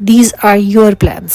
These are your plans,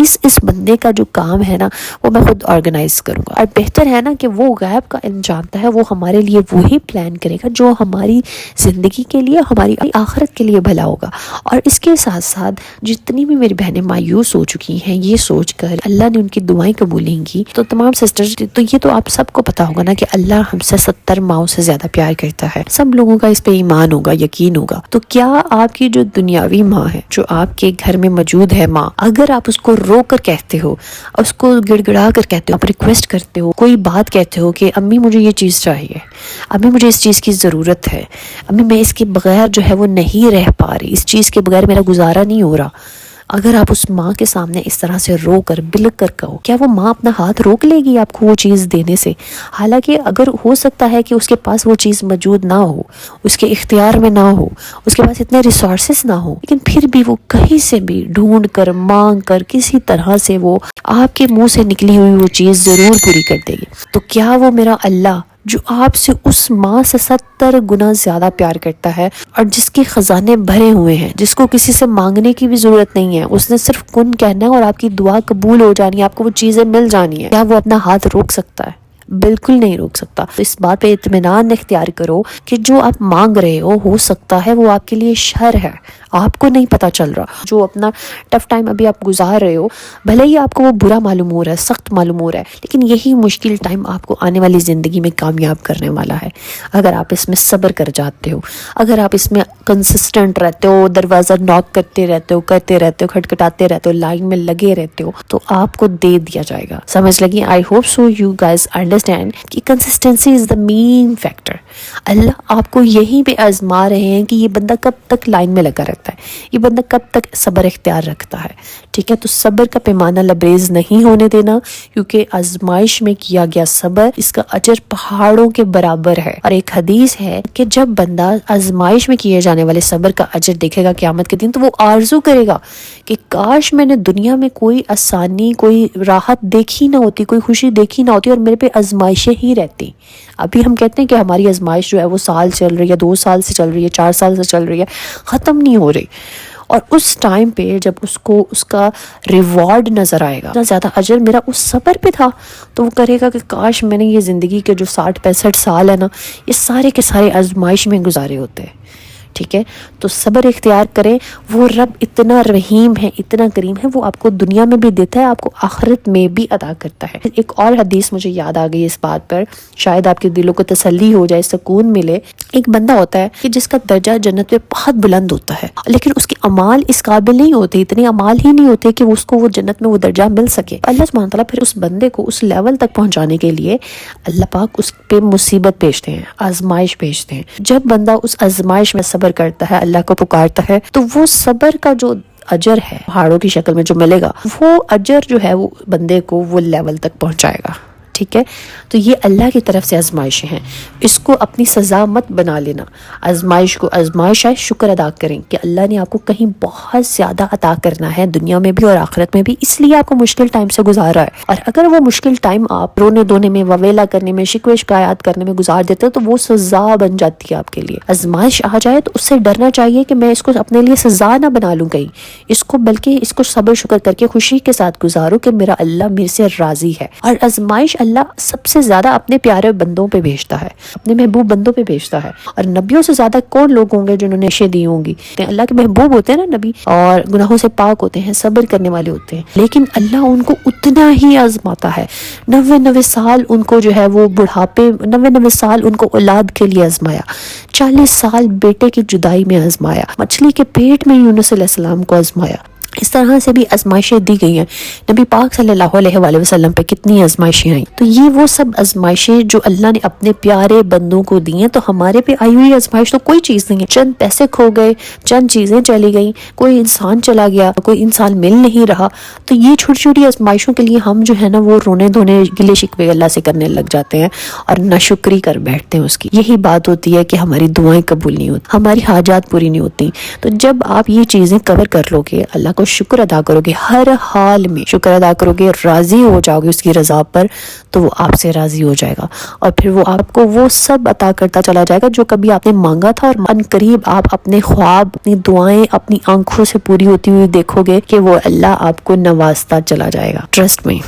اس بندے کا جو کام ہے نا وہ میں خود آرگنائز کروں گا. اور بہتر ہے نا کہ وہ غیب کا علم جانتا ہے, وہ ہمارے لیے وہی پلان کرے گا جو ہماری زندگی کے لیے, ہماری آخرت کے لیے بھلا ہوگا. اور اس کے ساتھ ساتھ جتنی بھی میری بہنیں مایوس ہو چکی ہیں یہ سوچ کر اللہ نے ان کی دعائیں قبولیں گی, تو تمام سسٹرز, تو یہ تو آپ سب کو پتا ہوگا نا کہ اللہ ہم سے 70 ماؤں سے زیادہ پیار کرتا ہے. سب لوگوں کا اس پہ ایمان ہوگا, یقین ہوگا. تو کیا آپ کی جو دنیاوی ماں ہے, جو آپ کے گھر میں موجود ہے ماں, اگر آپ اس کو رو کر کہتے ہو, اس کو گڑ گڑا کر کہتے ہو, آپ ریکویسٹ کرتے ہو, کوئی بات کہتے ہو کہ امی مجھے یہ چیز چاہیے, امی مجھے اس چیز کی ضرورت ہے, امی میں اس کے بغیر جو ہے وہ نہیں رہ پا رہی, اس چیز کے بغیر میرا گزارا نہیں ہو رہا, اگر آپ اس ماں کے سامنے اس طرح سے رو کر بلک کر کہو, کیا وہ ماں اپنا ہاتھ روک لے گی آپ کو وہ چیز دینے سے؟ حالانکہ اگر ہو سکتا ہے کہ اس کے پاس وہ چیز موجود نہ ہو, اس کے اختیار میں نہ ہو, اس کے پاس اتنے ریسورسز نہ ہو, لیکن پھر بھی وہ کہیں سے بھی ڈھونڈ کر, مانگ کر, کسی طرح سے وہ آپ کے منہ سے نکلی ہوئی وہ چیز ضرور پوری کر دے گی. تو کیا وہ میرا اللہ جو آپ سے اس ماں سے 70 گنا زیادہ پیار کرتا ہے, اور جس کے خزانے بھرے ہوئے ہیں, جس کو کسی سے مانگنے کی بھی ضرورت نہیں ہے, اس نے صرف کن کہنا ہے اور آپ کی دعا قبول ہو جانی ہے, آپ کو وہ چیزیں مل جانی ہے, کیا وہ اپنا ہاتھ روک سکتا ہے؟ بالکل نہیں روک سکتا. تو اس بات پہ اطمینان اختیار کرو کہ جو آپ مانگ رہے ہو سکتا ہے وہ آپ کے لیے شر ہے, آپ کو نہیں پتا چل رہا. جو اپنا ٹف ٹائم ابھی آپ گزار رہے ہو, بھلے ہی آپ کو وہ برا معلوم ہو رہا ہے, سخت معلوم ہو رہا ہے, لیکن یہی مشکل ٹائم آپ کو آنے والی زندگی میں کامیاب کرنے والا ہے. اگر آپ اس میں صبر کر جاتے ہو, اگر آپ اس میں کنسسٹنٹ رہتے ہو, دروازہ ناک کرتے رہتے ہو, کھٹکھٹاتے رہتے ہو, لائن میں لگے رہتے ہو, تو آپ کو دے دیا جائے گا. سمجھ لگی؟ I hope so you guys understand کہ کنسسٹنسی از دا مین فیکٹر. اللہ آپ کو یہیں پہ آزما رہے ہیں کہ یہ بندہ کب تک لائن میں لگا رکھتا ہے, یہ بندہ کب تک صبر اختیار رکھتا ہے. ٹھیک ہے, تو صبر کا پیمانہ لبریز نہیں ہونے دینا, کیونکہ آزمائش میں کیا گیا صبر, اس کا اجر پہاڑوں کے برابر ہے. اور ایک حدیث ہے کہ جب بندہ آزمائش میں کیے جانے والے صبر کا اجر دیکھے گا قیامت کے دن, تو وہ آرزو کرے گا کہ کاش میں نے دنیا میں کوئی آسانی, کوئی راحت دیکھی نہ ہوتی, کوئی خوشی دیکھی نہ ہوتی, اور میرے پہ آزمائشیں ہی رہتی. ابھی ہم کہتے ہیں کہ ہماری آزمائش جو ہے وہ سال چل رہی ہے, 2 سال سے چل رہی ہے, 4 سال سے چل رہی ہے, ختم نہیں ہو رہی. اور اس ٹائم پہ جب اس کو اس کا ریوارڈ نظر آئے گا, اتنا زیادہ اجر میرا اس صبر پہ تھا, تو وہ کرے گا کہ کاش میں نے یہ زندگی کے جو 60-65 سال ہے نا, یہ سارے کے سارے آزمائش میں گزارے ہوتے ہیں. ٹھیک ہے, تو صبر اختیار کریں. وہ رب اتنا رحیم ہے, اتنا کریم ہے, وہ آپ کو دنیا میں بھی دیتا ہے, آپ کو آخرت میں بھی عطا کرتا ہے. ایک اور حدیث مجھے یاد آ گئی اس بات پر, شاید آپ کے دلوں کو تسلی ہو جائے, سکون ملے. ایک بندہ ہوتا ہے کہ جس کا درجہ جنت میں بہت بلند ہوتا ہے, لیکن اس کے اعمال اس قابل نہیں ہوتے, اتنے اعمال ہی نہیں ہوتے کہ اس کو وہ جنت میں وہ درجہ مل سکے. اللہ سبحانہ تعالیٰ پھر اس بندے کو اس لیول تک پہنچانے کے لیے اللہ پاک اس پہ مصیبت بھیجتے ہیں, آزمائش بھیجتے ہیں. جب بندہ اس آزمائش میں صبر کرتا ہے, اللہ کو پکارتا ہے, تو وہ صبر کا جو اجر ہے پہاڑوں کی شکل میں جو ملے گا, وہ اجر جو ہے وہ بندے کو وہ لیول تک پہنچائے گا. ٹھیک ہے, تو یہ اللہ کی طرف سے آزمائشیں ہیں, اس کو اپنی سزا مت بنا لینا. آزمائش کو آزمائش ہے, شکر ادا کریں کہ اللہ نے آپ کو کہیں بہت زیادہ عطا کرنا ہے, دنیا میں بھی اور آخرت میں بھی, اس لیے آپ کو مشکل ٹائم سے گزارا ہے. اور اگر وہ مشکل ٹائم آپ رونے دھونے میں, وویلا کرنے میں, شکوے شکایات کرنے میں گزار دیتے ہو, تو وہ سزا بن جاتی ہے آپ کے لیے. آزمائش آ جائے تو اس سے ڈرنا چاہیے کہ میں اس کو اپنے لیے سزا نہ بنا لوں کہیں, اس کو بلکہ اس کو صبر شکر کر کے خوشی کے ساتھ گزارو کہ میرا اللہ میرے سے راضی ہے. اور آزمائش اللہ سب سے زیادہ اپنے پیارے بندوں پہ بھیجتا ہے, اپنے محبوب بندوں پہ بھیجتا ہے. اور نبیوں سے زیادہ کون لوگ ہوں گے جنہوں نے نشے دی ہوں گی؟ اللہ کے محبوب ہوتے ہیں نا نبی, اور گناہوں سے پاک ہوتے ہیں, صبر کرنے والے ہوتے ہیں, لیکن اللہ ان کو اتنا ہی آزماتا ہے. 90 سال ان کو جو ہے وہ بڑھاپے, 90 سال ان کو اولاد کے لیے آزمایا, 40 سال بیٹے کی جدائی میں آزمایا, مچھلی کے پیٹ میں یونس علیہ السلام کو آزمایا. اس طرح سے بھی آزمائشیں دی گئی ہیں. نبی پاک صلی اللہ علیہ وآلہ وسلم پہ کتنی آزمائشیں آئیں. تو یہ وہ سب آزمائشیں جو اللہ نے اپنے پیارے بندوں کو دی ہیں. تو ہمارے پہ آئی ہوئی آزمائش تو کوئی چیز نہیں ہے. چند پیسے کھو گئے, چند چیزیں چلی گئیں, کوئی انسان چلا گیا, کوئی انسان مل نہیں رہا, تو یہ چھوٹی چھوٹی آزمائشوں کے لیے ہم جو ہے نا وہ رونے دھونے گلے شکوے اللہ سے کرنے لگ جاتے ہیں اور ناشکری کر بیٹھتے ہیں اس کی. یہی بات ہوتی ہے کہ ہماری دعائیں قبول نہیں ہوتی, ہماری حاجات پوری نہیں ہوتی. تو جب آپ یہ چیزیں کور کر لو گے, اللہ کو شکر ادا کرو گے، ہر حال میں شکر ادا کرو گے، راضی ہو جاؤ گے اس کی رضا پر، تو وہ آپ سے راضی ہو جائے گا، اور پھر وہ آپ کو وہ سب عطا کرتا چلا جائے گا جو کبھی آپ نے مانگا تھا، اور ان قریب آپ اپنے خواب، اپنی دعائیں اپنی آنکھوں سے پوری ہوتی ہوئی دیکھو گے کہ وہ اللہ آپ کو نوازتا چلا جائے گا، ٹرسٹ میں۔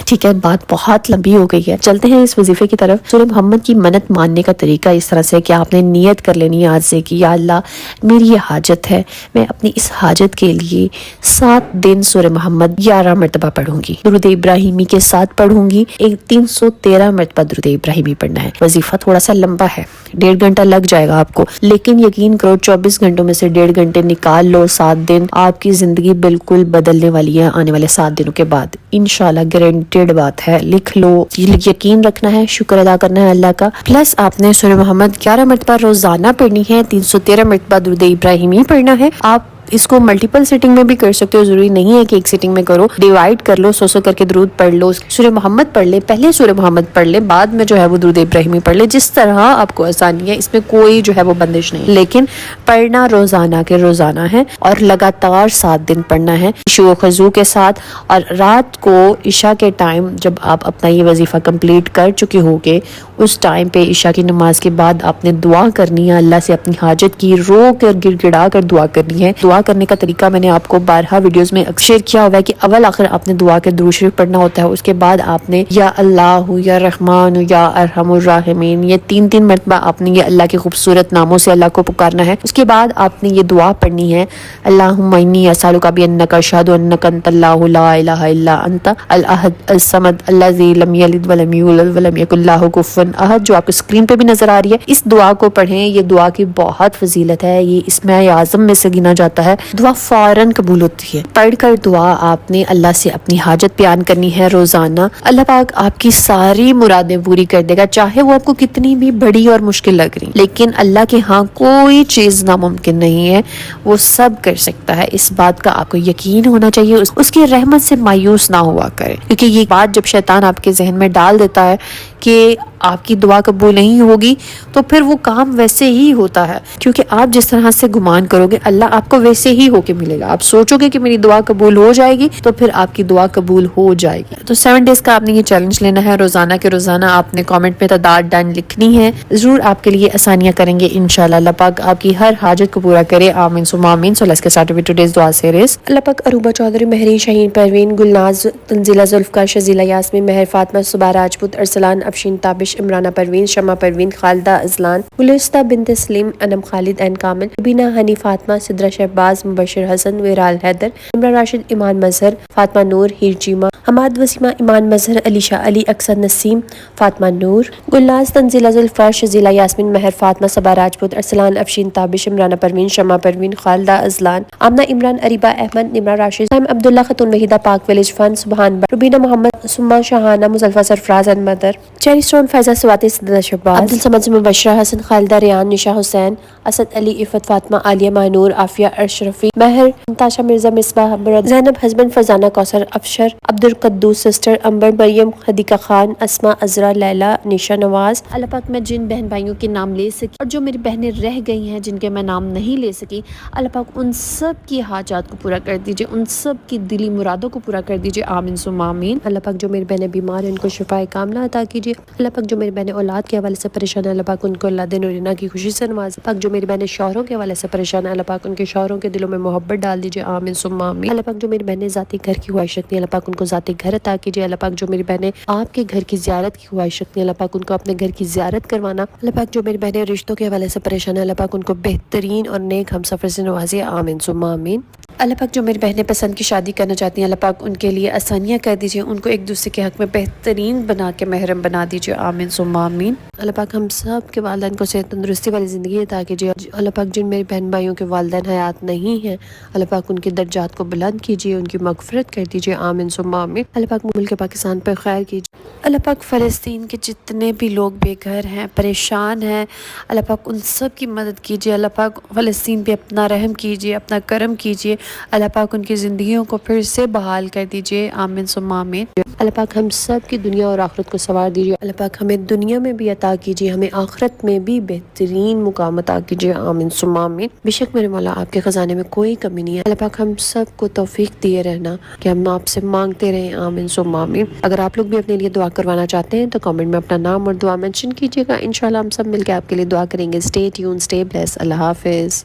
ٹھیک ہے، بات بہت لمبی ہو گئی ہے، چلتے ہیں اس وظیفے کی طرف۔ سورہ محمد کی منت ماننے کا طریقہ اس طرح سے کہ آپ نے نیت کر لینی ہے آج سے کہ یا اللہ میری یہ حاجت ہے، میں اپنی اس حاجت کے لیے 7 دن سورہ محمد 11 مرتبہ پڑھوں گی، درود ابراہیمی کے ساتھ پڑھوں گی، 313 مرتبہ درود ابراہیمی پڑھنا ہے۔ وظیفہ تھوڑا سا لمبا ہے، 1.5 گھنٹہ لگ جائے گا آپ کو، لیکن یقین کرو 24 گھنٹوں میں سے 1.5 گھنٹے نکال لو، 7 دن آپ کی زندگی بالکل بدلنے والی ہے آنے والے 7 دنوں کے بعد، انشاءاللہ گارنٹیڈ بات ہے، لکھ لو، یقین رکھنا ہے، شکر ادا کرنا ہے اللہ کا۔ پلس آپ نے سورہ محمد 11 مرتبہ روزانہ پڑھنی ہے، 313 مرتبہ درود ابراہیمی پڑھنا ہے۔ آپ اس کو ملٹیپل سیٹنگ میں بھی کر سکتے ہو، ضروری نہیں ہے کہ ایک سیٹنگ میں کرو، ڈیوائڈ کر لو، 100 کر کے درود پڑھ لو، سورہ محمد پڑھ لے، پہلے سورہ محمد پڑھ لے، بعد میں جو ہے وہ درود ابراہیمی پڑھ لے، جس طرح آپ کو آسانی ہے، اس میں کوئی جو ہے وہ بندش نہیں، لیکن پڑھنا روزانہ کے روزانہ ہے، اور لگاتار 7 دن پڑھنا ہے خشوع و خضوع کے ساتھ۔ اور رات کو عشاء کے ٹائم جب آپ اپنا یہ وظیفہ کمپلیٹ کر چکے ہوگے، اس ٹائم پہ عشاء کی نماز کے بعد آپ نے دعا کرنی ہے، اللہ سے اپنی حاجت کی رو کر گڑ گڑا کر دعا کرنی ہے۔ دعا کرنے کا طریقہ میں نے آپ کو بارہا ویڈیوز میں شیئر کیا ہوا ہے کہ اول آخر آپ نے دعا کے درود شریف پڑھنا ہوتا ہے، اس کے بعد آپ نے یا اللہ یا رحمان یا ارحم الراحمین، یہ 3 مرتبہ آپ نے یہ اللہ کے خوبصورت ناموں سے اللہ کو پکارنا ہے۔ اس کے بعد آپ نے یہ دعا پڑھنی ہے، اللہم انی اسألک بانک اشہد انک انت اللہ لا الہ الا انت الاحد الصمد الذی لم یلد ولم یولد ولم یکن لہ کفوا احد، جو آپ کو اسکرین پہ بھی نظر آ رہی ہے۔ اس دعا کو پڑھیں، یہ دعا کی بہت فضیلت ہے، یہ اسماء اعظم میں سے گنا جاتا ہے، دعا فوراً قبول ہوتی ہے۔ پڑھ کر دعا آپ نے اللہ سے اپنی حاجت بیان کرنی ہے روزانہ، اللہ پاک آپ کی ساری مرادیں پوری کر دے گا، چاہے وہ آپ کو کتنی بھی بڑی اور مشکل لگ رہی، لیکن اللہ کے ہاں کوئی چیز ناممکن نہیں ہے، وہ سب کر سکتا ہے، اس بات کا آپ کو یقین ہونا چاہیے، اس کی رحمت سے مایوس نہ ہوا کرے، کیونکہ یہ بات جب شیطان آپ کے ذہن میں ڈال دیتا ہے کہ آپ کی دعا قبول نہیں ہوگی، تو پھر وہ کام ویسے ہی ہوتا ہے، کیونکہ آپ جس طرح سے گمان کرو گے اللہ آپ کو ویسے ہی ہو کے ملے گا۔ آپ سوچو گے کہ میری دعا قبول ہو جائے گی، تو پھر آپ کی دعا قبول ہو جائے گی۔ تو 7 ڈیز کا آپ نے یہ چیلنج لینا ہے، روزانہ کے روزانہ آپ نے کامنٹ میں تعداد ڈن لکھنی ہے، ضرور آپ کے لیے آسانیاں کریں گے انشاءاللہ، اللہ پاک آپ کی ہر حاجت کو پورا کرے، آمین ثم آمین۔ So let's get started with today's دعا سیریز۔ اللہ پاک عروبہ چودھری، مہرین شاہین پروین، گلناز تنزیلہ ذوالفقار شزیلہ یاسمین، مہر فاطمہ صبا راجپوت، ارسلان افشین تابش، عمرانہ پروین، شمع پروین، خالدہ ازلان، گلشتہ بنت سلیم، انم خالد این کامل، ربینہ ہنی فاطمہ، سدرہ شہباز، مبشر حسن، ویرال حیدر، عمران راشد، ایمان مظہر، فاطمہ نور، ہیرجیمہ، حماد وسیمہ، ایمان مظہر، علیشہ علی، اکثر نسیم، فاطمہ نور، گلناز تنزیلہ ذوالفقار شزیلہ یاسمین، مہر فاطمہ صبا راجپوت، ارسلان افشین تابش، عمرانہ پروین، شمع پروین، خالدہ ازلان، آمنہ عمران، اریبہ احمد، نمرہ راشد، سائم عبداللہ، خاتون وحیدہ، پاک ولیج فن، سبحان بٹ، ربینہ محمد، سما شہانہ، مزلفہ سرفراز اینڈ مدر، چیری سٹون، فیضہ سواتی، سدرہ شہباز، عبدالصمد سے مبشرہ حسن، خالدہ ریان، نشا حسین، اسد علی، عفت فاطمہ، عالیہ مہنور، عافیہ اشرفی، مہر، تاشا مرزا، مصباح، زینب، ہسبینڈ فرزانہ کوثر، افشر، عبدالقدوس، سسٹر امبر، مریم، خدیقہ خان، اسما، عذرا، لیلا، نشا نواز۔ اللہ پاک میں جن بہن بھائیوں کے نام لے سکی اور جو میری بہنیں رہ گئی ہیں جن کے میں نام نہیں لے سکی، اللہ پاک ان سب کی حاجات کو پورا کر دیجئے، ان سب کی دلی مرادوں کو پورا کر دیجئے، آمین ثم آمین۔ اللہ پاک جو میری بہنیں بیمار ہیں ان کو شفائے کاملہ عطا کیجئے، اللہ پاک جو میری بہنیں اولاد کے حوالے سے پریشان ہیں، اللہ پاک ان کو اللہ دین اور کی خوشی سے نواز، پاک جو میری بہنیں شوہروں کے حوالے سے پریشان ہیں، اللہ پاک ان کے شوہروں کے دلوں میں محبت ڈال دیجئے، آمین ثم آمین۔ اللہ پاک جو میری بہنیں ذاتی گھر کی خواہش رکھتی ہیں، اللہ پاک ان کو ذاتی گھر عطا کیجئے، اللہ پاک جو میری بہنیں آپ کے گھر کی زیارت کی خواہش رکھتی ہیں، اللہ پاک ان کو اپنے گھر کی زیارت کروانا، اللہ پاک جو میری بہنیں رشتوں کے حوالے سے پریشان ہیں، اللہ پاک ان کو بہترین اور نیک ہم سفر سے نوازے، آمین ثم آمین۔ اللہ پاک جو میری بہنیں پسند کی شادی کرنا چاہتی ہیں، اللہ پاک ان کے لیے آسانیاں کر دیجئے، ان کو ایک دوسرے کے حق میں بہترین بنا کے محرم بنا دیجئے، آمین ثم آمین۔ اللہ پاک ہم سب کے والدین کو صحت تندرستی والی زندگی عطا کیجئے، اللہ پاک جن میرے بہن بھائیوں کے والدین حیات نہیں ہیں، اللہ پاک ان کے درجات کو بلند کیجئے، ان کی مغفرت کر دیجئے، آمین ثم آمین۔ اللہ پاک ملک پاکستان پر خیر کیجئے، اللہ پاک فلسطین کے جتنے بھی لوگ بے گھر ہیں، پریشان ہیں، اللہ پاک ان سب کی مدد کیجئے، اللہ پاک فلسطین پہ اپنا رحم کیجئے، اپنا کرم کیجئے، اللہ پاک ان کی زندگیوں کو پھر سے بحال کر دیجئے، آمین ثم آمین۔ اللہ پاک ہم سب کی دنیا اور آخرت کو سنوار دیجئے، اللہ پاک ہمیں دنیا میں بھی عطا کیجئے، ہمیں آخرت میں بھی بہترین مقام عطا کیجئے، آمین ثم آمین۔ بے شک میرے مولا آپ کے خزانے آنے میں کوئی کمی نہیں ہے. اللہ پاک ہم سب کو توفیق دیے رہنا کہ ہم آپ سے مانگتے رہیں. آمین ثم آمین. اگر آپ لوگ بھی اپنے لیے دعا کروانا چاہتے ہیں تو کامنٹ میں اپنا نام اور دعا مینشن کیجیے گا. انشاءاللہ ہم سب مل کے آپ کے لیے دعا کریں گے. Stay tuned, stay blessed. اللہ حافظ.